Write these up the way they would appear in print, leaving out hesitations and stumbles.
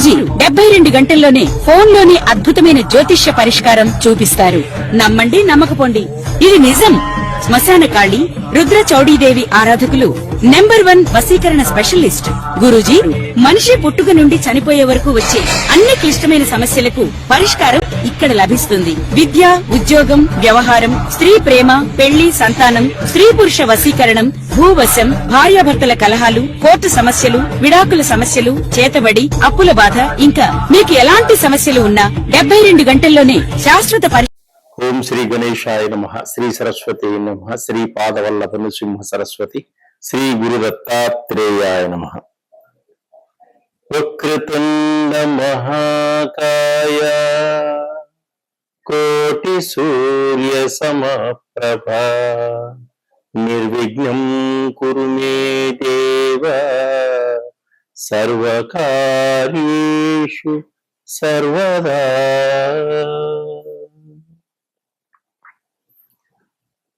గురూజీ 72 గంటల్లోనే ఫోన్లోని అద్భుతమైన జ్యోతిష్య పరిష్కారం చూపిస్తారు. నమ్మండి, నమ్మకపోండి, ఇది నిజం. శ్మశాన కాళి రుద్ర చౌడీదేవి ఆరాధకులు నంబర్ 1 వశీకరణ స్పెషలిస్ట్. గురూజీ మనిషి పుట్టుక నుండి చనిపోయే వరకు వచ్చే అన్ని క్లిష్టమైన సమస్యలకు పరిష్కారం ఇక్కడ లభిస్తుంది. విద్య, ఉద్యోగం, వ్యవహారం, స్త్రీ ప్రేమ, పెళ్లి, సంతానం, స్త్రీ పురుష వశీకరణం, భూవశం, భార్యాభర్తల కలహాలు, కోర్టు సమస్యలు, విడాకుల సమస్యలు, చేతబడి, అప్పుల బాధ, ఇంకా మీకు ఎలాంటి సమస్యలు ఉన్నా 72 గంటల్లోనే శాశ్వత ఓం శ్రీ గణేశాయ నమః. శ్రీ సరస్వతి నమః. శ్రీ పాదవల్లభ నృసింహ సరస్వతి. శ్రీ గురు దత్తాత్రేయాయ నమః. వక్రతుండ మహాకాయ కోటి సూర్య సమప్రభ నిర్విఘ్నం కురు మే దేవ సర్వకార్యేషు సర్వదా.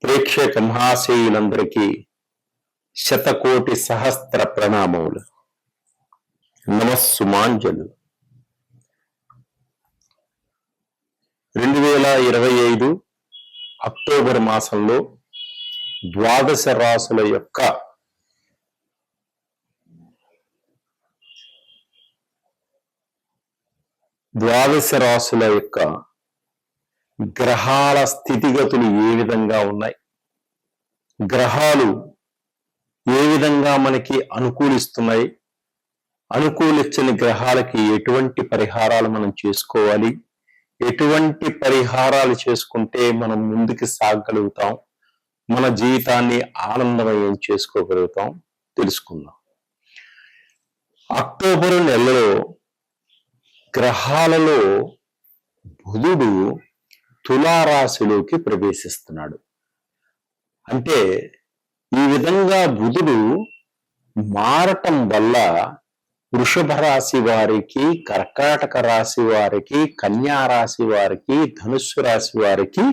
ప్రేక్షక మహాశయులందరికీ శతకోటి సహస్ర ప్రణామములు, నమస్సుమాంజలు. 2025 అక్టోబర్ మాసంలో ద్వాదశ రాశుల యొక్క గ్రహాల స్థితిగతులు ఏ విధంగా ఉన్నాయి, గ్రహాలు ఏ విధంగా మనకి అనుకూలిస్తున్నాయి, అనుకూలించని గ్రహాలకి ఎటువంటి పరిహారాలు మనం చేసుకోవాలి, ఎటువంటి పరిహారాలు చేసుకుంటే మనం ముందుకు సాగగలుగుతాం, మన జీవితాన్ని ఆనందమయం చేసుకోగలుగుతాం తెలుసుకుందాం. అక్టోబరు నెలలో గ్రహాలలో బుధుడు తులారాశిలోకి ప్రవేశిస్తున్నాడు. అంటే ఈ విధంగా బుధుడు మారటం వల్ల వృషభ రాశి వారికి, కర్కాటక రాశి వారికి, కన్యా రాశి వారికి, ధనుస్సు రాశి వారికి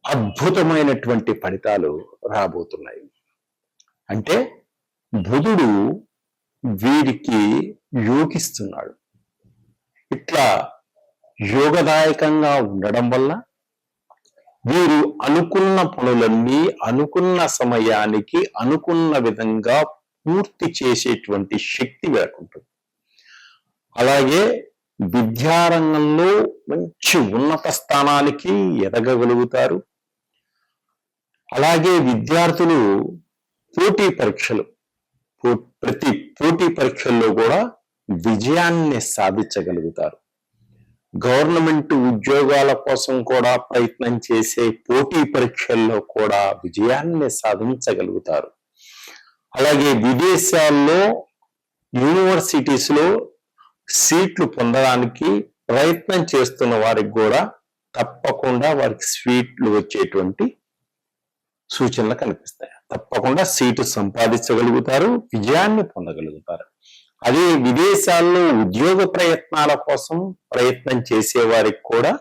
అద్భుతమైనటువంటి ఫలితాలు రాబోతున్నాయి. అంటే బుధుడు వీరికి యోగిస్తున్నాడు. ఇట్లా యోగదాయకంగా ఉండడం వల్ల వీరు అనుకున్న పనులన్నీ అనుకున్న సమయానికి అనుకున్న విధంగా పూర్తి చేసేటువంటి శక్తి వీరుంటుంది. అలాగే విద్యారంగంలో మంచి ఉన్నత స్థానానికి ఎదగగలుగుతారు. అలాగే విద్యార్థులు ప్రతి పోటీ పరీక్షల్లో కూడా విజయాన్ని సాధించగలుగుతారు. గవర్నమెంట్ ఉద్యోగాల కోసం కూడా ప్రయత్నం చేసే పోటీ పరీక్షల్లో కూడా విజయాన్ని సాధించగలుగుతారు. అలాగే విదేశాల్లో యూనివర్సిటీస్ లో సీట్లు పొందడానికి ప్రయత్నం చేస్తున్న వారికి కూడా తప్పకుండా వారికి సీట్లు వచ్చేటువంటి సూచనలు కనిపిస్తాయి. తప్పకుండా సీటు సంపాదించగలుగుతారు, విజయాన్ని పొందగలుగుతారు. అదే విదేశాల్లో ఉద్యోగ ప్రయత్నాల కోసం ప్రయత్నం చేసే వారికి కూడా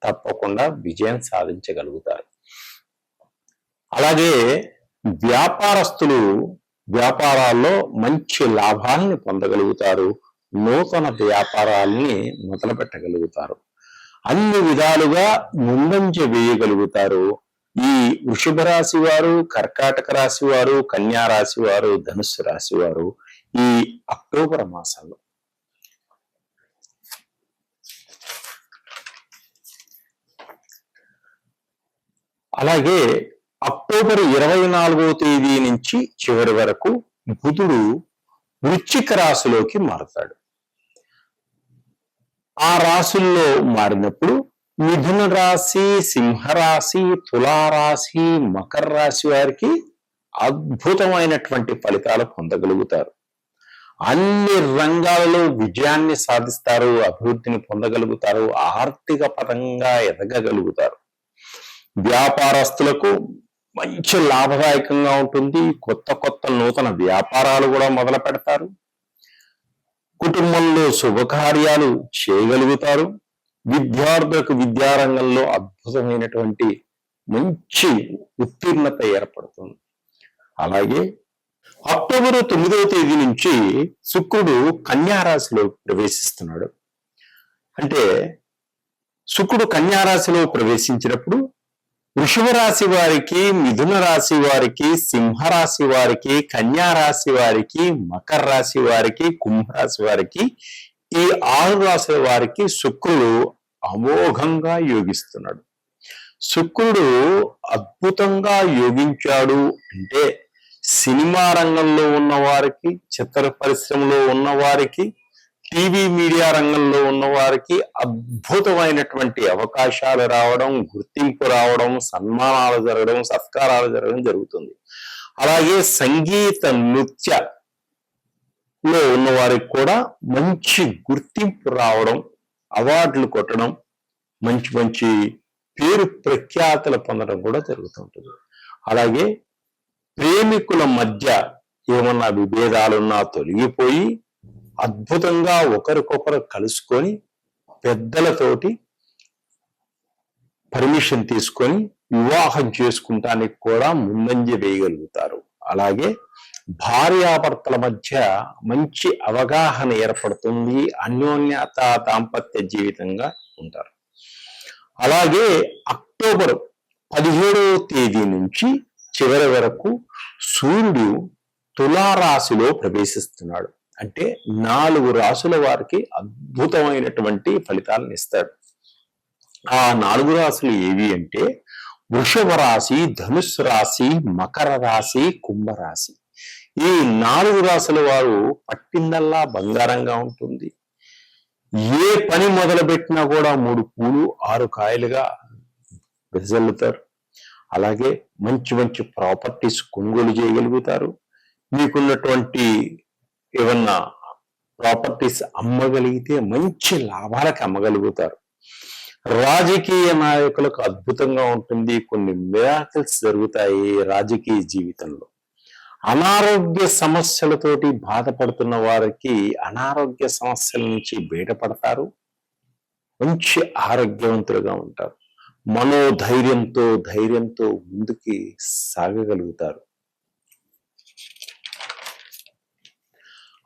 తప్పకుండా విజయం సాధించగలుగుతారు. అలాగే వ్యాపారస్తులు వ్యాపారాల్లో మంచి లాభాలని పొందగలుగుతారు, నూతన వ్యాపారాలని మొదలు పెట్టగలుగుతారు, అన్ని విధాలుగా ముందంజ వేయగలుగుతారు. ఈ వృషభ రాశి వారు, కర్కాటక రాశి వారు, కన్యా రాశి వారు, ధనుస్సు రాశి వారు ఈ అక్టోబర్ మాసంలో అలాగే అక్టోబర్ 24వ తేదీ నుంచి చివరి వరకు బుధుడు వృశ్చిక రాశిలోకి మారుతాడు. ఆ రాశుల్లో మారినప్పుడు మిథున రాశి, సింహరాశి, తులారాశి, మకర రాశి వారికి అద్భుతమైనటువంటి ఫలితాలు పొందగలుగుతారు. అన్ని రంగాలలో విజయాన్ని సాధిస్తారు, అభివృద్ధిని పొందగలుగుతారు, ఆర్థిక పరంగా ఎదగగలుగుతారు. వ్యాపారస్తులకు మంచి లాభదాయకంగా ఉంటుంది. కొత్త నూతన వ్యాపారాలు కూడా మొదలు పెడతారు. కుటుంబంలో శుభకార్యాలు చేయగలుగుతారు. విద్యార్థులకు విద్యారంగంలో అద్భుతమైనటువంటి మంచి ఉత్తీర్ణత ఏర్పడుతుంది. అలాగే అక్టోబర్ 9వ తేదీ నుంచి శుక్రుడు కన్యా రాశిలో ప్రవేశిస్తున్నాడు. అంటే శుక్రుడు కన్యా రాశిలో ప్రవేశించినప్పుడు వృషభ రాశి వారికి, మిథున రాశి వారికి, సింహరాశి వారికి, కన్యా రాశి వారికి, మకర రాశి వారికి, కుంభరాశి వారికి, ఈ 6 రాశుల వారికి శుక్రుడు అమోఘంగా యోగిస్తున్నాడు. శుక్రుడు అద్భుతంగా యోగించాడు అంటే సినిమా రంగంలో ఉన్న వారికి, చిత్ర పరిశ్రమలో ఉన్న వారికి, టీవీ మీడియా రంగంలో ఉన్న వారికి అద్భుతమైనటువంటి అవకాశాలు రావడం, గుర్తింపు రావడం, సన్మానాలు జరగడం, సత్కారాలు జరగడం జరుగుతుంది. అలాగే సంగీత నృత్యలో ఉన్న వారికి కూడా మంచి గుర్తింపు రావడం, అవార్డులు కొట్టడం, మంచి మంచి పేరు ప్రఖ్యాతులు పొందడం కూడా జరుగుతుంటుంది. అలాగే ప్రేమికుల మధ్య ఏమన్నా విభేదాలున్నా తొలగిపోయి అద్భుతంగా ఒకరికొకరు కలుసుకొని పెద్దలతోటి పర్మిషన్ తీసుకొని వివాహం చేసుకుంటానికి కూడా ముందంజ వేయగలుగుతారు. అలాగే భార్యాభర్తల మధ్య మంచి అవగాహన ఏర్పడుతుంది, అన్యోన్యత దాంపత్య జీవితంగా ఉంటారు. అలాగే అక్టోబర్ 17వ తేదీ నుంచి చివరి వరకు సూర్యుడు తులారాశిలో ప్రవేశిస్తున్నాడు. అంటే 4 రాశుల వారికి అద్భుతమైనటువంటి ఫలితాలను ఇస్తాడు. ఆ 4 రాశులు ఏవి అంటే వృషభ రాశి, ధనుస్సు రాశి, మకర రాశి, కుంభరాశి. ఈ 4 రాశుల వారు పట్టిందల్లా బంగారంగా ఉంటుంది. ఏ పని మొదలుపెట్టినా కూడా 3 పూలు 6 కాయలుగా వెదజల్లుతారు. అలాగే మంచి మంచి ప్రాపర్టీస్ కొనుగోలు చేయగలుగుతారు. మీకున్నటువంటి ఏమన్నా ప్రాపర్టీస్ అమ్మగలిగితే మంచి లాభాలకు అమ్మగలుగుతారు. రాజకీయ నాయకులకు అద్భుతంగా ఉంటుంది. కొన్ని మిరాకిల్స్ జరుగుతాయి రాజకీయ జీవితంలో. అనారోగ్య సమస్యలతోటి బాధపడుతున్న వారికి అనారోగ్య సమస్యల నుంచి బయటపడతారు. మంచి ఆరోగ్యవంతులుగా ఉంటారు. ధైర్యంతో ముందుకి సాగగలుగుతారు.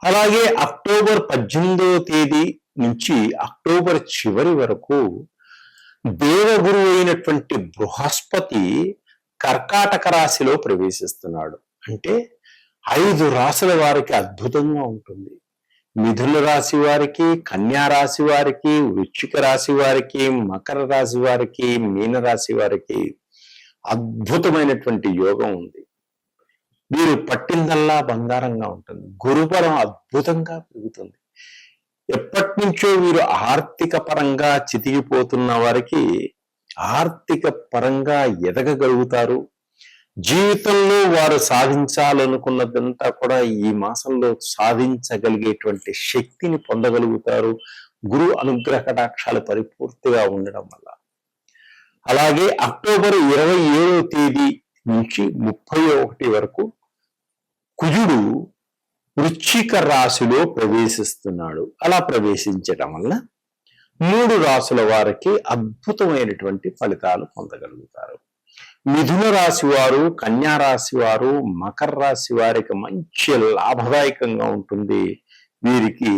అలాగే అక్టోబర్ 18వ తేదీ నుంచి అక్టోబర్ చివరి వరకు దేవగురు అయినటువంటి బృహస్పతి కర్కాటక రాశిలో ప్రవేశిస్తున్నాడు. అంటే 5 రాశుల వారికి అద్భుతంగా ఉంటుంది. మిథున రాశి వారికి, కన్యా రాశి వారికి, వృశ్చిక రాశి వారికి, మకర రాశి వారికి, మీన రాశి వారికి అద్భుతమైనటువంటి యోగం ఉంది. వీరు పట్టిందల్లా బంగారంగా ఉంటుంది. గురుబలం అద్భుతంగా పెరుగుతుంది. ఎప్పటి నుంచో వీరు ఆర్థిక పరంగా చితికిపోతున్న వారికి ఆర్థిక పరంగా ఎదగగలుగుతారు. జీవితంలో వారు సాధించాలనుకున్నదంతా కూడా ఈ మాసంలో సాధించగలిగేటువంటి శక్తిని పొందగలుగుతారు, గురు అనుగ్రహ కటాక్షాలు పరిపూర్తిగా ఉండడం వల్ల. అలాగే అక్టోబర్ 27వ తేదీ నుంచి 31 వరకు కుజుడు వృశ్చిక రాశిలో ప్రవేశిస్తున్నాడు. అలా ప్రవేశించడం వల్ల 3 రాశుల వారికి అద్భుతమైనటువంటి ఫలితాలు పొందగలుగుతారు. మిథున రాశి వారు, కన్యా రాశి వారు, మకర రాశి వారికి మంచి లాభదాయకంగా ఉంటుంది. వీరికి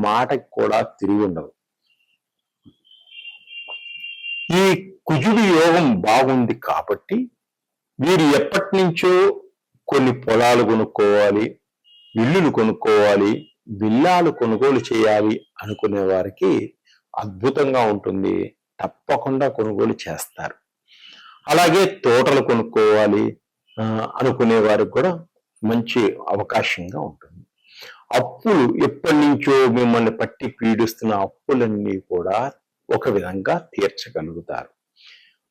మాటకి కూడా తిరిగి ఉండదు. ఈ కుజుడి యోగం బాగుంది కాబట్టి వీరు ఎప్పటి నుంచో కొన్ని పొలాలు కొనుక్కోవాలి, ఇల్లులు కొనుక్కోవాలి, విల్లాలు కొనుగోలు చేయాలి అనుకునే వారికి అద్భుతంగా ఉంటుంది. తప్పకుండా కొనుగోలు చేస్తారు. అలాగే తోటలు కొనుక్కోవాలి అనుకునే వారికి కూడా మంచి అవకాశంగా ఉంటుంది. అప్పులు ఎప్పటి నుంచో మిమ్మల్ని పట్టి పీడిస్తున్న అప్పులన్నీ కూడా ఒక విధంగా తీర్చగలుగుతారు.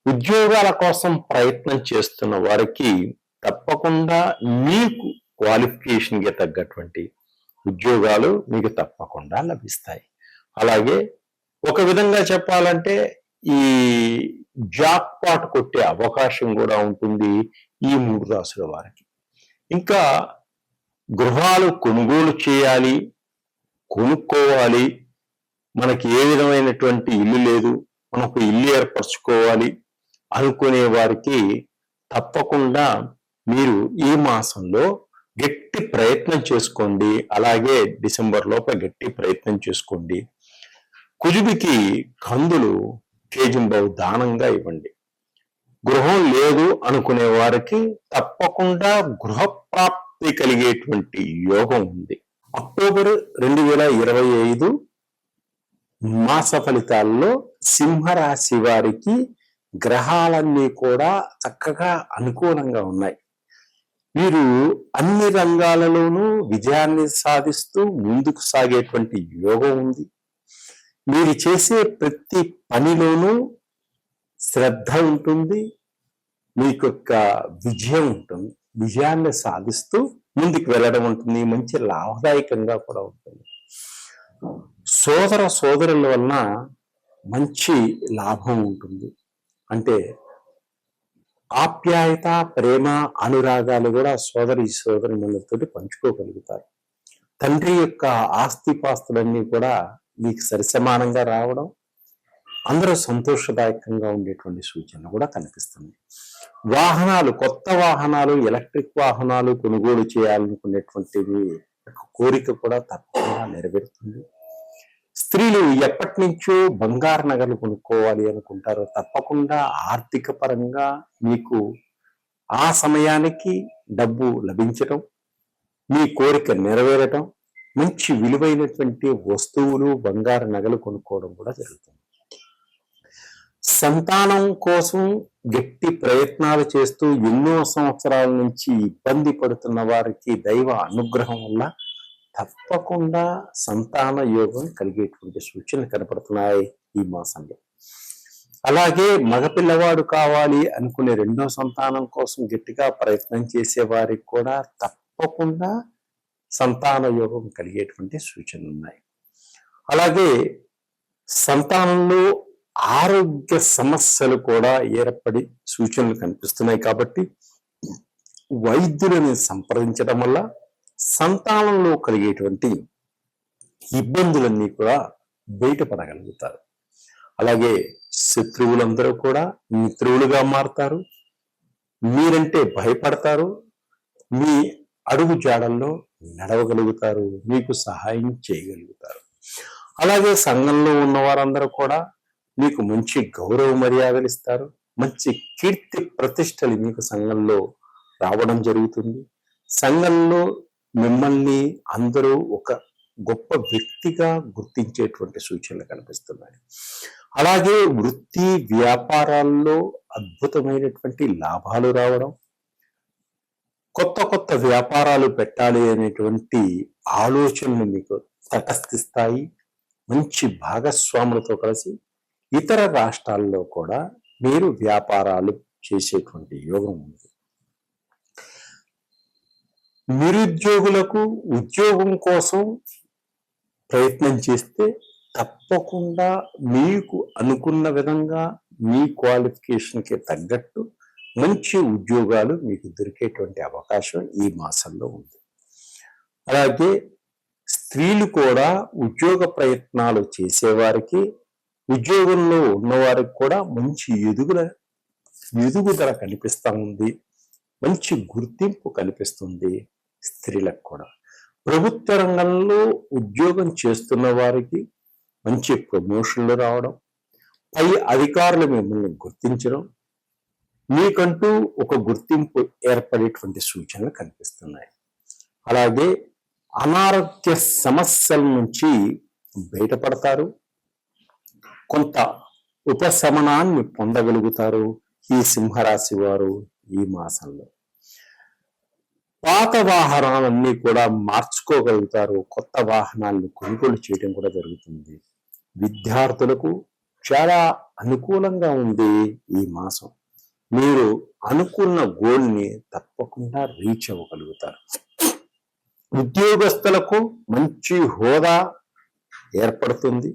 ఉద్యోగాల కోసం ప్రయత్నం చేస్తున్న వారికి తప్పకుండా మీకు క్వాలిఫికేషన్కి తగ్గటువంటి ఉద్యోగాలు మీకు తప్పకుండా లభిస్తాయి. అలాగే ఒక విధంగా చెప్పాలంటే ఈ జాక్ పాట్ కొట్టే అవకాశం కూడా ఉంటుంది ఈ 3 రాశుల వారికి. ఇంకా గృహాలు కొనుగోలు చేయాలి, కొనుక్కోవాలి, మనకి ఏ విధమైనటువంటి ఇల్లు లేదు, మనకు ఇల్లు ఏర్పరచుకోవాలి అనుకునే వారికి తప్పకుండా మీరు ఈ మాసంలో గట్టి ప్రయత్నం చేసుకోండి. అలాగే డిసెంబర్ లోపల గట్టి ప్రయత్నం చేసుకోండి. కుజుడికి కందులు కేజింబావు దానంగా ఇవ్వండి. గృహం లేదు అనుకునే వారికి తప్పకుండా గృహప్రాప్తి కలిగేటువంటి యోగం ఉంది. అక్టోబర్ 2025 మాస ఫలితాల్లో సింహరాశి వారికి గ్రహాలన్నీ కూడా చక్కగా అనుకూలంగా ఉన్నాయి. వీరు అన్ని రంగాలలోనూ విజయాన్ని సాధిస్తూ ముందుకు సాగేటువంటి యోగం ఉంది. మీరు చేసే ప్రతి పనిలోనూ శ్రద్ధ ఉంటుంది, మీకు విజయం ఉంటుంది. విజయాన్ని సాధిస్తూ ముందుకు వెళ్ళడం ఉంటుంది. మంచి లాభదాయకంగా కూడా ఉంటుంది. సోదరుల వలన మంచి లాభం ఉంటుంది. అంటే ఆప్యాయత, ప్రేమ, అనురాగాలు కూడా సోదరులతో పంచుకోగలుగుతారు. తండ్రి యొక్క ఆస్తిపాస్తులన్నీ కూడా మీకు సరిసమానంగా రావడం, అందరూ సంతోషదాయకంగా ఉండేటువంటి సూచనలు కూడా కనిపిస్తుంది. వాహనాలు, కొత్త వాహనాలు, ఎలక్ట్రిక్ వాహనాలు కొనుగోలు చేయాలనుకునేటువంటివి కోరిక కూడా తప్పకుండా నెరవేరుతుంది. స్త్రీలు ఎప్పటి నుంచో బంగారు నగలు కొనుక్కోవాలి అనుకుంటారో తప్పకుండా ఆర్థిక పరంగా మీకు ఆ సమయానికి డబ్బు లభించటం, మీ కోరిక నెరవేరటం, మంచి విలువైనటువంటి వస్తువులు, బంగారు నగలు కొనుక్కోవడం కూడా జరుగుతుంది. సంతానం కోసం గట్టి ప్రయత్నాలు చేస్తూ ఎన్నో సంవత్సరాల నుంచి ఇబ్బంది పడుతున్న వారికి దైవ అనుగ్రహం వల్ల తప్పకుండా సంతాన యోగం కలిగేటువంటి సూచనలు కనపడుతున్నాయి ఈ మాసంలో. అలాగే మగపిల్లవాడు కావాలి అనుకునే రెండో సంతానం కోసం గట్టిగా ప్రయత్నం చేసే వారికి కూడా తప్పకుండా సంతాన యోగం కలిగేటువంటి సూచనలు ఉన్నాయి. అలాగే సంతానంలో ఆరోగ్య సమస్యలు కూడా ఏర్పడి సూచనలు కనిపిస్తున్నాయి. కాబట్టి వైద్యులను సంప్రదించడం వల్ల సంతానంలో కలిగేటువంటి ఇబ్బందులన్నీ కూడా బయటపడగలుగుతారు. అలాగే శత్రువులందరూ కూడా మిత్రులుగా మారుతారు. మీరంటే భయపడతారు. మీ అడుగు జాడల్లో నడవగలుగుతారు. మీకు సహాయం చేయగలుగుతారు. అలాగే సంఘంలో ఉన్న వారందరూ కూడా మీకు మంచి గౌరవ మర్యాదలు ఇస్తారు. మంచి కీర్తి ప్రతిష్టలు మీకు సంఘంలో రావడం జరుగుతుంది. సంఘంలో మిమ్మల్ని అందరూ ఒక గొప్ప వ్యక్తిగా గుర్తించేటువంటి సూచనలు కనిపిస్తున్నాయి. అలాగే వృత్తి వ్యాపారాల్లో అద్భుతమైనటువంటి లాభాలు రావడం, కొత్త వ్యాపారాలు పెట్టాలి అనేటువంటి ఆలోచనలు మీకు తటస్థిస్తాయి. మంచి భాగస్వాములతో కలిసి ఇతర రాష్ట్రాల్లో కూడా మీరు వ్యాపారాలు చేసేటువంటి యోగం ఉంది. నిరుద్యోగులకు ఉద్యోగం కోసం ప్రయత్నం చేస్తే తప్పకుండా మీకు అనుకున్న విధంగా మీ క్వాలిఫికేషన్కి తగ్గట్టు మంచి ఉద్యోగాలు మీకు దొరికేటువంటి అవకాశం ఈ మాసంలో ఉంది. అలాగే స్త్రీలు కూడా ఉద్యోగ ప్రయత్నాలు చేసేవారికి, ఉద్యోగంలో ఉన్నవారికి కూడా మంచి ఎదుగుదల కనిపిస్తూ ఉంది. మంచి గుర్తింపు కనిపిస్తుంది. స్త్రీలకు కూడా ప్రభుత్వ రంగంలో ఉద్యోగం చేస్తున్న వారికి మంచి ప్రమోషన్లు రావడం, పై అధికారులు మిమ్మల్ని గుర్తించడం, మీకంటూ ఒక గుర్తింపు ఏర్పడేటువంటి సూచనలు కనిపిస్తున్నాయి. అలాగే అనారోగ్య సమస్యల నుంచి బయటపడతారు. కొంత ఉపశమనాన్ని పొందగలుగుతారు ఈ సింహరాశి వారు ఈ మాసంలో. పాత వాహనాలన్నీ కూడా మార్చుకోగలుగుతారు. కొత్త వాహనాలను కొనుగోలు చేయడం కూడా జరుగుతుంది. విద్యార్థులకు చాలా అనుకూలంగా ఉంది ఈ మాసం. మీరు అనుకున్న గోల్ని తప్పకుండా రీచ్ అవ్వగలుగుతారు. ఉద్యోగస్తులకు మంచి హోదా ఏర్పడుతుంది.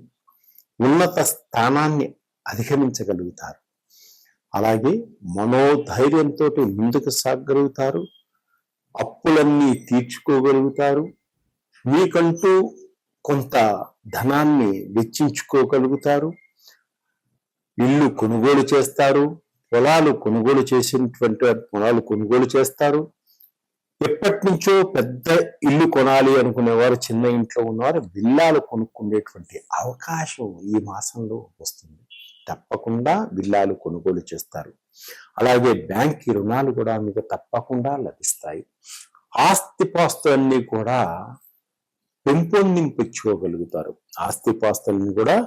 ఉన్నత స్థానాన్ని అధిగమించగలుగుతారు. అలాగే మనోధైర్యంతో ముందుకు సాగగలుగుతారు. అప్పులన్నీ తీర్చుకోగలుగుతారు. మీకంటూ కొంత ధనాన్ని వెచ్చించుకోగలుగుతారు. ఇల్లు కొనుగోలు చేస్తారు. పొలాలు కొనుగోలు చేసినటువంటి పొలాలు కొనుగోలు చేస్తారు. ఎప్పటి నుంచో పెద్ద ఇల్లు కొనాలి అనుకునేవారు, చిన్న ఇంట్లో ఉన్నవారు విల్లాలు కొనుక్కునేటువంటి అవకాశం ఈ మాసంలో వస్తుంది. తప్పకుండా విల్లాలు కొనుగోలు చేస్తారు. అలాగే బ్యాంక్ రుణాలు కూడా మీకు తప్పకుండా లభిస్తాయి. ఆస్తిపాస్తులన్నీ కూడా పెంపొందించుకోగలుగుతారు. ఆస్తిపాస్తులను కూడా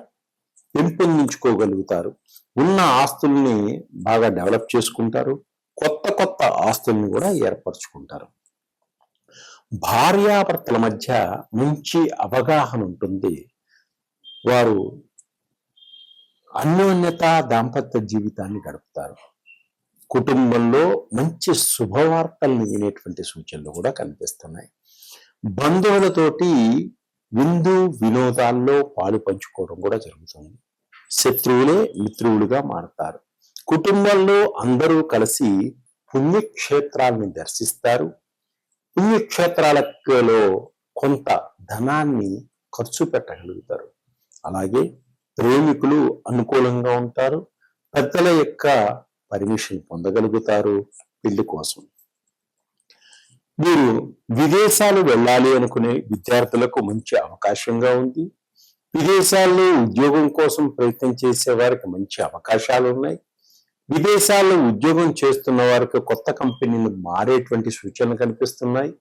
పెంపొందించుకోగలుగుతారు. ఉన్న ఆస్తుల్ని బాగా డెవలప్ చేసుకుంటారు. కొత్త ఆస్తుల్ని కూడా ఏర్పరచుకుంటారు. భార్యాభర్తల మధ్య మంచి అవగాహన ఉంటుంది. వారు అన్యోన్యత దాంపత్య జీవితాన్ని గడుపుతారు. కుటుంబంలో మంచి శుభవార్తల్ని వినేటువంటి సూచనలు కూడా కనిపిస్తున్నాయి. బంధువులతోటి విందు వినోదాల్లో పాలు పంచుకోవడం కూడా జరుగుతుంది. శత్రువులే మిత్రువులుగా మారుతారు. కుటుంబంలో అందరూ కలిసి పుణ్యక్షేత్రాలను దర్శిస్తారు. పుణ్యక్షేత్రాలలో కొంత ధనాన్ని ఖర్చు పెట్టగలుగుతారు. అలాగే ప్రేమికులు అనుకూలంగా ఉంటారు. పెద్దల యొక్క పర్మిషన్ పొందగలుగుతారు పెళ్లి కోసం. మీరు విదేశాలు వెళ్ళాలి అనుకునే విద్యార్థులకు మంచి అవకాశంగా ఉంది. విదేశాల్లో ఉద్యోగం కోసం ప్రయత్నం చేసే వారికి మంచి అవకాశాలు ఉన్నాయి. విదేశాల్లో ఉద్యోగం చేస్తున్న వారికి కొత్త కంపెనీలు మారేటువంటి సూచనలు కనిపిస్తున్నాయి.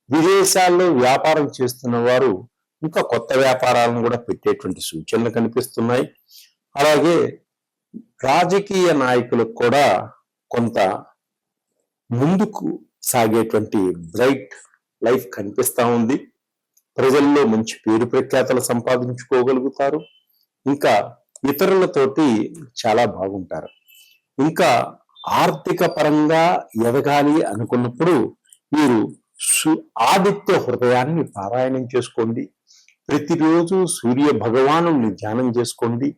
విదేశాల్లో వ్యాపారం చేస్తున్న వారు ఇంకా కొత్త వ్యాపారాలను కూడా పెట్టేటువంటి సూచనలు కనిపిస్తున్నాయి. అలాగే రాజకీయ నాయకులకు కూడా కొంత ముందుకు సాగేటువంటి బ్రైట్ లైఫ్ కనిపిస్తా ఉంది. ప్రజల్లో మంచి పేరు ప్రఖ్యాతలు సంపాదించుకోగలుగుతారు. ఇంకా ఇతరులతోటి చాలా బాగుంటారు. ఇంకా ఆర్థిక పరంగా ఎదగాలి అనుకున్నప్పుడు మీరు ఆదిత్య హృదయాన్ని పారాయణం చేసుకోండి. ప్రతిరోజు సూర్య భగవాను ధ్యానం చేసుకోండి.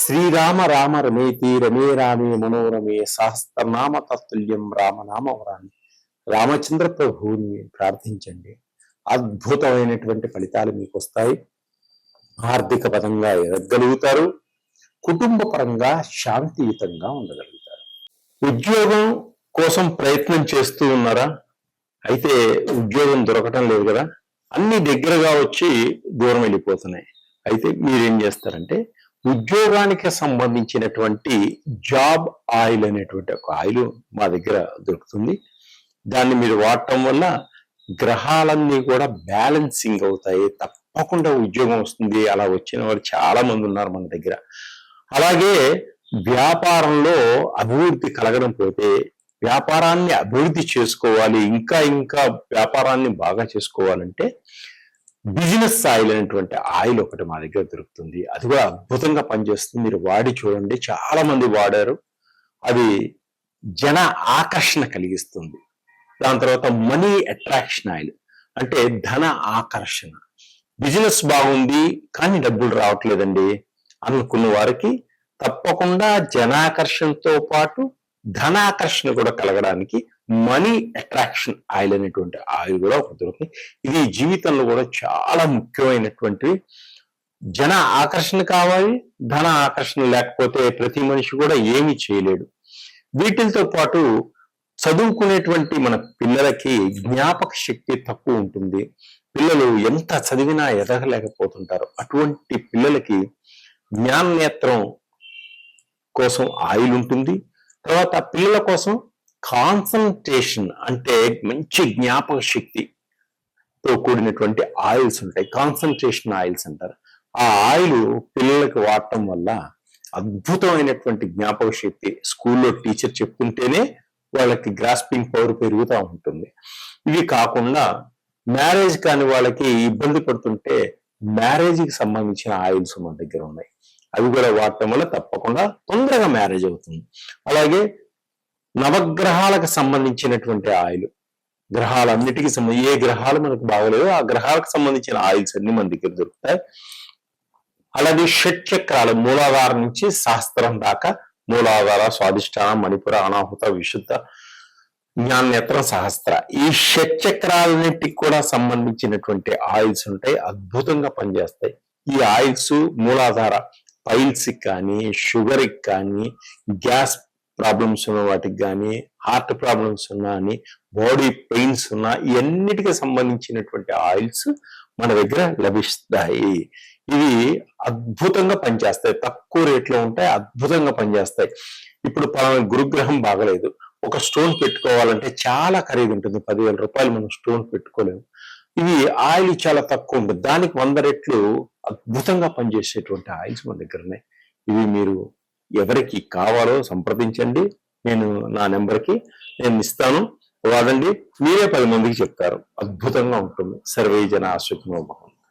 శ్రీరామ రామ రమేతి రమే రామే మనోరమే సహస్రనామ తత్తుల్యం రామనామ వరాన్ని రామచంద్ర ప్రభువుని ప్రార్థించండి. అద్భుతమైనటువంటి ఫలితాలు మీకు వస్తాయి. ఆర్థిక పరంగా ఎదగలుగుతారు. కుటుంబ పరంగా శాంతియుతంగా ఉండగలుగుతారు. ఉద్యోగం కోసం ప్రయత్నం చేస్తూ ఉన్నారా? అయితే ఉద్యోగం దొరకటం లేదు కదా, అన్ని దగ్గరగా వచ్చి దూరం వెళ్ళిపోతున్నాయి. అయితే మీరేం చేస్తారంటే ఉద్యోగానికి సంబంధించినటువంటి జాబ్ ఆయిల్ అనేటువంటి ఒక ఆయిల్ మా దగ్గర దొరుకుతుంది. దాన్ని మీరు వాడటం వల్ల గ్రహాలన్నీ కూడా బ్యాలెన్సింగ్ అవుతాయి. తప్పకుండా ఉద్యోగం వస్తుంది. అలా వచ్చిన వారు చాలా మంది ఉన్నారు మన దగ్గర. అలాగే వ్యాపారంలో అభివృద్ధి కలగడం పోతే వ్యాపారాన్ని అభివృద్ధి చేసుకోవాలి, ఇంకా వ్యాపారాన్ని బాగా చేసుకోవాలంటే బిజినెస్ ఆయిల్ అనేటువంటి ఆయిల్ ఒకటి మా దగ్గర దొరుకుతుంది. అది కూడా అద్భుతంగా పనిచేస్తుంది. మీరు వాడి చూడండి. చాలా మంది వాడారు. అది జన ఆకర్షణ కలిగిస్తుంది. దాని తర్వాత మనీ అట్రాక్షన్ ఆయిల్ అంటే ధన ఆకర్షణ. బిజినెస్ బాగుంది కానీ డబ్బులు రావట్లేదండి అనుకున్న వారికి తప్పకుండా జనాకర్షణతో పాటు ధనాకర్షణ కూడా కలగడానికి మనీ అట్రాక్షన్ ఆయిల్ అనేటువంటి ఆయిల్ కూడా ఒకటి దొరుకుతుంది. ఇది జీవితంలో కూడా చాలా ముఖ్యమైనటువంటి. జన ఆకర్షణ కావాలి, ధన ఆకర్షణ లేకపోతే ప్రతి మనిషి కూడా ఏమీ చేయలేడు. వీటితో పాటు చదువుకునేటువంటి మన పిల్లలకి జ్ఞాపక శక్తి తక్కువ ఉంటుంది. పిల్లలు ఎంత చదివినా ఎదగలేకపోతుంటారు. అటువంటి పిల్లలకి జ్ఞాననేత్రం కోసం ఆయిల్ ఉంటుంది. తర్వాత పిల్లల కోసం కాన్సన్ట్రేషన్ అంటే మంచి జ్ఞాపక శక్తితో కూడినటువంటి ఆయిల్స్ ఉంటాయి. కాన్సన్ట్రేషన్ ఆయిల్స్ అంటారు. ఆ ఆయిల్ పిల్లలకు వాడటం వల్ల అద్భుతమైనటువంటి జ్ఞాపక శక్తి. స్కూల్లో టీచర్ చెప్తుంటేనే వాళ్ళకి గ్రాస్పింగ్ పవర్ పెరుగుతూ ఉంటుంది. ఇవి కాకుండా మ్యారేజ్ కాని వాళ్ళకి ఇబ్బంది పడుతుంటే మ్యారేజ్కి సంబంధించిన ఆయిల్స్ మన దగ్గర ఉన్నాయి. అవి కూడా వాడటం వల్ల తప్పకుండా తొందరగా మ్యారేజ్ అవుతుంది. అలాగే నవగ్రహాలకు సంబంధించినటువంటి ఆయిల్, గ్రహాలన్నిటికీ ఏ గ్రహాలు మనకు బాగోలేదో ఆ గ్రహాలకు సంబంధించిన ఆయిల్స్ అన్ని మన దగ్గర దొరుకుతాయి. అలాగే షట్చక్రాలు మూలాధారం నుంచి సహస్రం దాకా, మూలాధార, స్వాధిష్టాన, మణిపుర, అనాహుత, విశుద్ధ, జ్ఞాననేత్రం, సహస్ర, ఈ షట్చక్రాలన్నిటికి కూడా సంబంధించినటువంటి ఆయిల్స్ ఉంటాయి. అద్భుతంగా పనిచేస్తాయి. ఈ ఆయిల్స్ మూలాధార పైల్స్ కానీ, షుగర్కి కానీ, గ్యాస్ ప్రాబ్లమ్స్ ఉన్న వాటికి కానీ, హార్ట్ ప్రాబ్లమ్స్ ఉన్నా అని, బాడీ పెయిన్స్ ఉన్నా ఇవన్నిటికి సంబంధించినటువంటి ఆయిల్స్ మన దగ్గర లభిస్తాయి. ఇవి అద్భుతంగా పనిచేస్తాయి, తక్కువ రేట్లో ఉంటాయి, అద్భుతంగా పనిచేస్తాయి. ఇప్పుడు గురుగ్రహం బాగలేదు, ఒక స్టోన్ పెట్టుకోవాలంటే చాలా ఖరీదు ఉంటుంది, 10,000 రూపాయలు మనం స్టోన్ పెట్టుకోలేము. ఇవి ఆయిల్ చాలా తక్కువ ఉంటుంది, దానికి 100 రెట్లు అద్భుతంగా పనిచేసేటువంటి ఆయిల్స్ మన దగ్గర ఉన్నాయి. ఇవి మీరు ఎవరికి కావాలో సంప్రదించండి, నేను నా నెంబర్కి నేను ఇస్తాను, వాడండి, మీరే 10 మందికి చెప్తారు, అద్భుతంగా ఉంటుంది. సర్వే జన సుఖినో భవంతు.